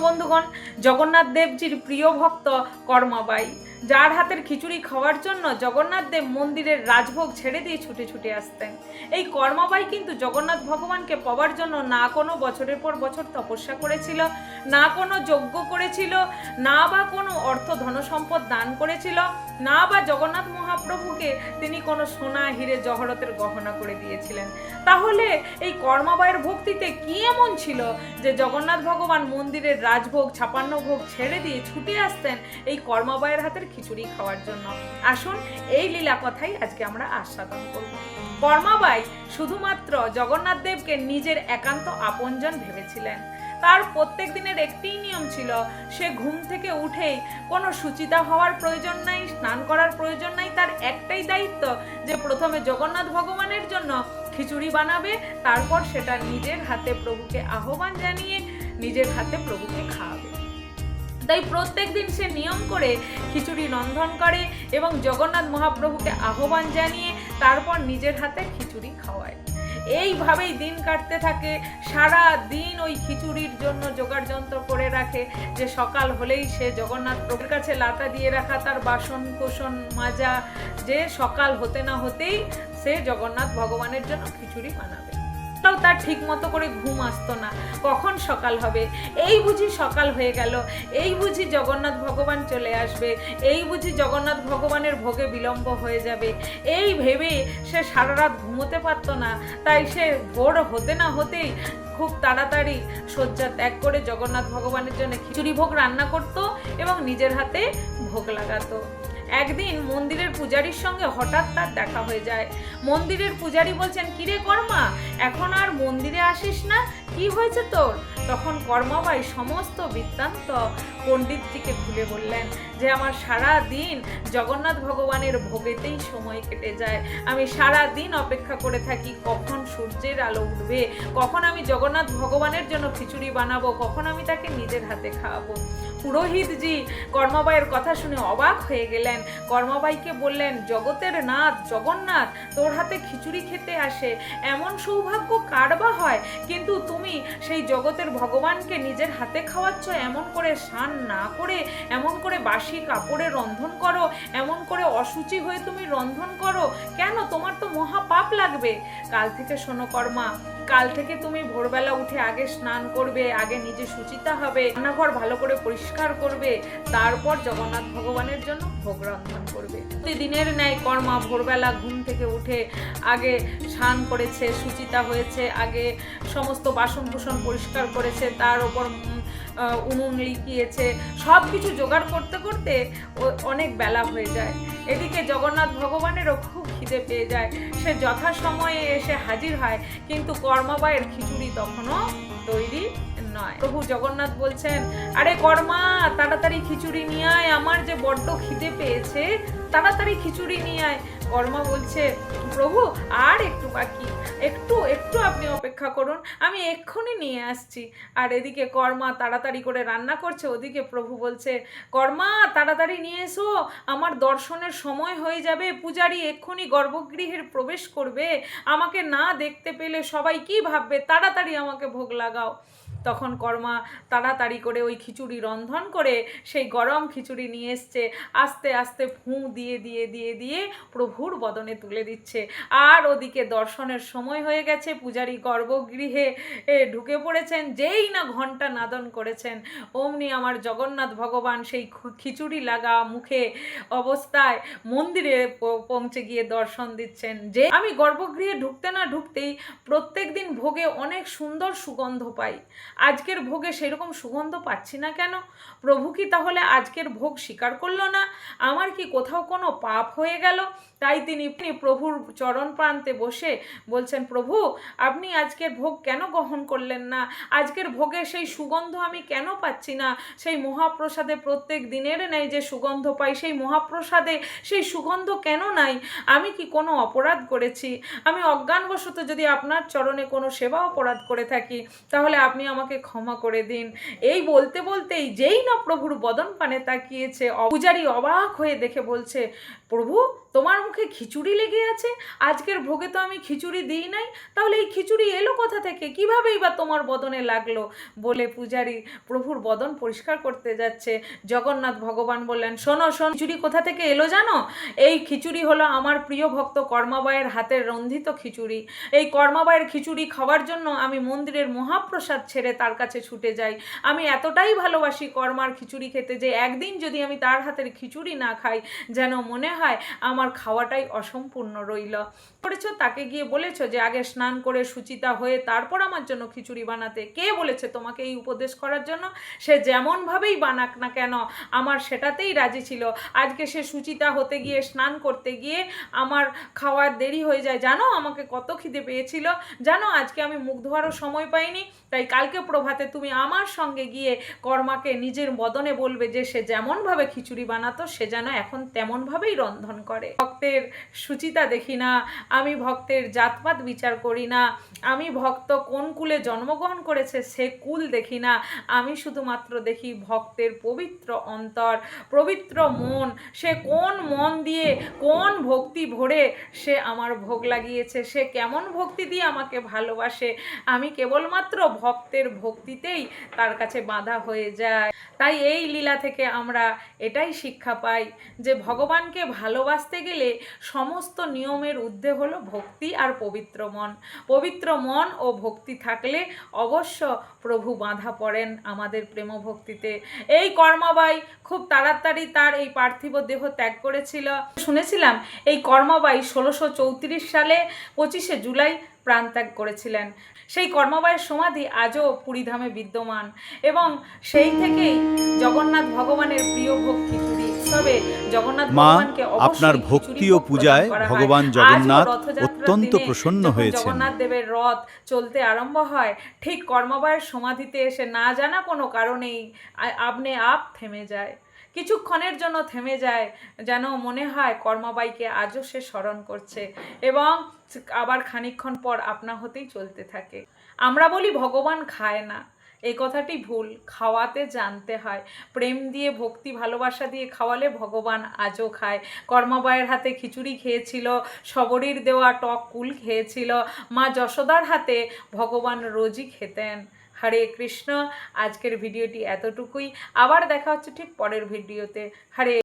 বন্ধুগণ, জগন্নাথ দেবজির প্রিয় ভক্ত কর্মাবাই, যার হাতের খিচুড়ি খাওয়ার জন্য জগন্নাথ দেব মন্দিরের রাজভোগ ছেড়ে দিয়ে ছুটে ছুটে আসতেন। এই কর্মাবাই কিন্তু জগন্নাথ ভগবানকে পাওয়ার জন্য না কোনো বছরের পর বছর তপস্যা করেছিল, না কোনো যজ্ঞ করেছিল, না বা কোনো অর্থ ধনসম্পদ দান করেছিল, না বা জগন্নাথ মহাপ্রভুকে তিনি কোনো সোনা হিরে জহরতের গহনা করে দিয়েছিলেন। তাহলে এই কর্মাবাইয়ের ভক্তিতে কি এমন ছিল যে জগন্নাথ ভগবান মন্দিরের রাজভোগ 56 ভোগ ছেড়ে দিয়ে ছুটে আসতেন এই কর্মাবাইয়ের হাতের খিচুড়ি খাওয়ার জন্য? আসুন এই লীলা কথাই আজকে আমরা আস্বাদন করব। কর্মাবাই শুধুমাত্র জগন্নাথ দেবকে নিজের একান্ত আপনজন ভেবেছিলেন। তার প্রত্যেক দিনের একটিই নিয়ম ছিল, সে ঘুম থেকে উঠেই কোনো শুচিতা হওয়ার প্রয়োজন নাই, স্নান করার প্রয়োজন নাই। তার একটাই দায়িত্ব যে প্রথমে জগন্নাথ ভগবানের জন্য খিচুড়ি বানাবে, তারপর সেটা নিজের হাতে প্রভুকে আহ্বান জানিয়ে নিজের হাতে প্রভুকে খাওয়াবে। তাই প্রত্যেক দিন সে নিয়ম করে খিচুড়ি রন্ধন করে এবং জগন্নাথ মহাপ্রভুকে আহ্বান জানিয়ে তারপর নিজের হাতে খিচুড়ি খাওয়ায়। এইভাবেই দিন কাটতে থাকে। সারা দিন ওই খিচুড়ির জন্য জোগাড় যন্ত্র করে রাখে, যে সকাল হলেই সে জগন্নাথ প্রভুর কাছে লাতা দিয়ে রাখা তার বাসন কোসন মাজা, যে সকাল হতে না হতেই সে জগন্নাথ ভগবানের জন্য খিচুড়ি বানাবে। তার ঠিক মতো করে ঘুম আসতো না, কখন সকাল হবে, এই বুঝি সকাল হয়ে গেল, এই বুঝি জগন্নাথ ভগবান চলে আসবে, এই বুঝি জগন্নাথ ভগবানের ভোগে বিলম্ব হয়ে যাবে, এই ভেবে সে সারা রাত ঘুমোতে পারতো না। তাই সে ভোর হতে না হতেই খুব তাড়াতাড়ি শয্যা ত্যাগ করে জগন্নাথ ভগবানের জন্য খিচুড়ি ভোগ রান্না করত এবং নিজের হাতে ভোগ লাগাতো। একদিন মন্দিরের পূজারীর সঙ্গে হঠাৎ তার দেখা হয়ে যায়। মন্দিরের পূজারী বলছেন, কিরে কর্মা, এখন আর মন্দিরে আসিস না, কি হয়েছে তোর? তখন কর্মাবাই সমস্ত বৃত্তান্ত পণ্ডিতজিকে খুলে বললেন যে আমার সারা দিন জগন্নাথ ভগবানের ভোগেতেই সময় কেটে যায়। আমি সারা দিন অপেক্ষা করে থাকি কখন সূর্যের আলো উঠবে, কখন আমি জগন্নাথ ভগবানের জন্য খিচুড়ি বানাবো, কখন আমি তাকে নিজের হাতে খাওয়াবো। পুরোহিতজি কর্মাবাইয়ের কথা শুনে অবাক হয়ে গেলেন। কর্মাবাইকে বললেন, জগতের নাথ জগন্নাথ তোর হাতে খিচুড়ি খেতে আসে, এমন সৌভাগ্য কার বা হয়, কিন্তু তুমি সেই জগতের ভগবানকে নিজের হাতে খাওয়াচ্ছ, এমন করে স্নান না করে, এমন করে বাসি কাপড়ে রন্ধন করো, এমন করে অশুচি হয়ে তুমি রন্ধন করো কেন? তোমার তো মহা পাপ লাগবে। কাল থেকে শোনো কর্মা, কাল থেকে তুমি ভোরবেলা উঠে আগে স্নান করবে, আগে নিজে শুচিতা হবে, রান্নাঘর ভালো করে পরিষ্কার করবে, তারপর জগন্নাথ ভগবানের জন্য ভোগ রন্ধন করবে। প্রতিদিনের ন্যায় কর্মা ভোরবেলা ঘুম থেকে উঠে আগে স্নান করেছে, শুচিতা হয়েছে, আগে সমস্ত বাসন কুসন পরিষ্কার করেছে, তার ওপর উনুন লিখিয়েছে, সব কিছু জোগাড় করতে করতে অনেক বেলা হয়ে যায়। এদিকে জগন্নাথ ভগবানেরও খুব খিদে পেয়ে যায়। সে যথাসময়ে এসে হাজির হয়, কিন্তু কর্মাবাইয়ের খিচুড়ি তখনও তৈরি নয়। প্রভু জগন্নাথ বলছেন, আরে কর্মা, তাড়াতাড়ি খিচুড়ি নিয়ে আয়, আমার যে বড্ড খিদে পেয়েছে, তাড়াতাড়ি খিচুড়ি নিয়ে আয়। কর্মা বলছে, প্রভু আর একটু বাকি, একটু একটু আপনি অপেক্ষা করুন, আমি এক্ষুনি নিয়ে আসছি। আর এদিকে কর্মা তাড়াতাড়ি করে রান্না করছে, ওদিকে প্রভু বলছে, কর্মা তাড়াতাড়ি নিয়ে এসো, আমার দর্শনের সময় হয়ে যাবে, পূজারী এক্ষুনি গর্ভগৃহের প্রবেশ করবে, আমাকে না দেখতে পেলে সবাই কি ভাববে, তাড়াতাড়ি আমাকে ভোগ লাগাও। তখন কর্মা তাড়াতাড়ি করে ওই খিচুড়ি রন্ধন করে সেই গরম খিচুড়ি নিয়ে এসছে, আস্তে আস্তে ফুঁ দিয়ে দিয়ে দিয়ে দিয়ে প্রভুর বদনে তুলে দিচ্ছে। আর ওদিকে দর্শনের সময় হয়ে গেছে, পূজারী গর্ভগৃহে ঢুকে পড়েছেন। যেই না ঘণ্টা নাদন করেছেন, অমনি আমার জগন্নাথ ভগবান সেই খিচুড়ি লাগা মুখে অবস্থায় মন্দিরে পৌঁছে গিয়ে দর্শন দিচ্ছেন। যে আমি গর্ভগৃহে ঢুকতে না ঢুকতেই প্রত্যেক দিন ভোগে অনেক সুন্দর সুগন্ধ পাই, আজকের ভোগে সেরকম সুগন্ধ পাচ্ছি না কেন? প্রভু কি তাহলে আজকের ভোগ স্বীকার করলো না? আমার কি কোথাও কোনো পাপ হয়ে গেল? তাই তিনি প্রভুর চরণ প্রান্তে বসে বলছেন, প্রভু আপনি আজকের ভোগ কেন গ্রহণ করলেন না? আজকের ভোগে সেই সুগন্ধ আমি কেন পাচ্ছি না? সেই মহাপ্রসাদে প্রত্যেক দিনের নেই যে সুগন্ধ পাই, সেই মহাপ্রসাদে সেই সুগন্ধ কেন নাই? আমি কি কোনো অপরাধ করেছি? আমি অজ্ঞানবশত যদি আপনার চরণে কোনো সেবা অপরাধ করে থাকি, তাহলে আপনি আমাকে ক্ষমা করে দিন। এই বলতে বলতেই যেই না প্রভুর বদন পানে তাকিয়েছে, পূজারী অবাক হয়ে দেখে বলছে, প্রভু তোমার মুখে খিচুড়ি লেগে আছে, আজকের ভোগে তো আমি খিচুড়ি দিই নাই, তাহলে এই খিচুড়ি এলো কোথা থেকে, কীভাবেই বা তোমার বদনে লাগলো? বলে পূজারী প্রভুর বদন পরিষ্কার করতে যাচ্ছে। জগন্নাথ ভগবান বললেন, শোনো খিচুড়ি কোথা থেকে এলো জানো? এই খিচুড়ি হলো আমার প্রিয় ভক্ত কর্মাবাইয়ের হাতের রন্ধিত খিচুড়ি। এই কর্মাবাইয়ের খিচুড়ি খাওয়ার জন্য আমি মন্দিরের মহাপ্রসাদ ছেড়ে তার কাছে ছুটে যাই। আমি এতটাই ভালোবাসি কর্মার খিচুড়ি খেতে যে একদিন যদি আমি তার হাতের খিচুড়ি না খাই, যেন মনে হয় আমার খাওয়াটাই অসম্পূর্ণ রইল। করেছো, তাকে গিয়ে বলেছো যে আগে স্নান করে শুচিতা হয়ে তারপর আমার জন্য খিচুড়ি বানাতে? কে বলেছে তোমাকে এই উপদেশ করার জন্য? সে যেমনভাবেই বানাক না কেন আমার সেটাতেই রাজি ছিল। আজকে সে শুচিতা হতে গিয়ে, স্নান করতে গিয়ে আমার খাওয়ার দেরি হয়ে যায়। জানো আমাকে কত খিদে পেয়েছিল? জানো আজকে আমি মুখ ধোয়ারও সময় পাইনি। তাই কালকে প্রভাতে তুমি আমার সঙ্গে গিয়ে কর্মাকে নিজের বদনে বলবে যে সে যেমনভাবে খিচুড়ি বানাতো সে যেন এখন তেমনভাবেই রন্ধন করে। ভক্তের সুচিতা দেখি না, আমি ভক্তের জাতপাত বিচার করি না, আমি ভক্ত কোন কুলে জন্মগ্রহণ করেছে সে কুল দেখি না, আমি শুধুমাত্র দেখি ভক্তের পবিত্র অন্তর, পবিত্র মন, সে কোন মন দিয়ে কোন ভক্তি ভরে সে আমার ভোগ লাগিয়েছে, সে কেমন ভক্তি দিয়ে আমাকে ভালোবাসে। আমি কেবলমাত্র ভক্তের ভক্তিতেই তার কাছে বাঁধা হয়ে যায়। তাই এই লীলা থেকে আমরা এটাই শিক্ষা পাই যে ভগবানকে ভালোবাসতে গেলে সমস্ত নিয়মের ঊর্ধ্বে হলো ভক্তি আর পবিত্র মন। পবিত্র মন ও ভক্তি থাকলে অবশ্য প্রভু বাঁধা পড়েন আমাদের প্রেম ভক্তিতে। এই কর্মাবাই খুব তাড়াতাড়ি তার এই পার্থিব দেহ ত্যাগ করেছিল। শুনেছিলাম এই কর্মাবাই 1634 সালে 25শে জুলাই প্রাণত্যাগ করেছিলেন। সেই কর্মাবাইয়ের সমাধি আজও পুরীধামে বিদ্যমান এবং সেই থেকেই জগন্নাথ ভগবানের প্রিয় ভোগ খিচুড়ি উৎসবে জগন্নাথ ভগবানকে আপনার ভক্তি ও পূজায় ভগবান জগন্নাথ অত্যন্ত প্রসন্ন হয়েছেন। জগন্নাথ দেবের রথ চলতে আরম্ভ হয়, ঠিক কর্মাবাইয়ের সমাধিতে এসে না জানা কোনো কারণেই আপনি আপ থেমে যায়, কিছুক্ষণের জন্য থেমে যায়, যেন মনে হয় কর্মাবাইকে আজও সে স্মরণ করছে এবং আবার খানিকক্ষণ পর আপনা হতেই চলতে থাকে। আমরা বলি ভগবান খায় না, এই কথাটি ভুল। খাওয়াতে জানতে হয়, প্রেম দিয়ে ভক্তি ভালোবাসা দিয়ে খাওয়ালে ভগবান আজও খায়। কর্মাবাইয়ের হাতে খিচুড়ি খেয়েছিল, শবরীর দেওয়া টক কুল খেয়েছিল, মা যশোদার হাতে ভগবান রোজই খেতেন। হরে কৃষ্ণ। আজকের ভিডিওটি এতটুকুই, আবার দেখা হচ্ছে ঠিক পরের ভিডিওতে। হরে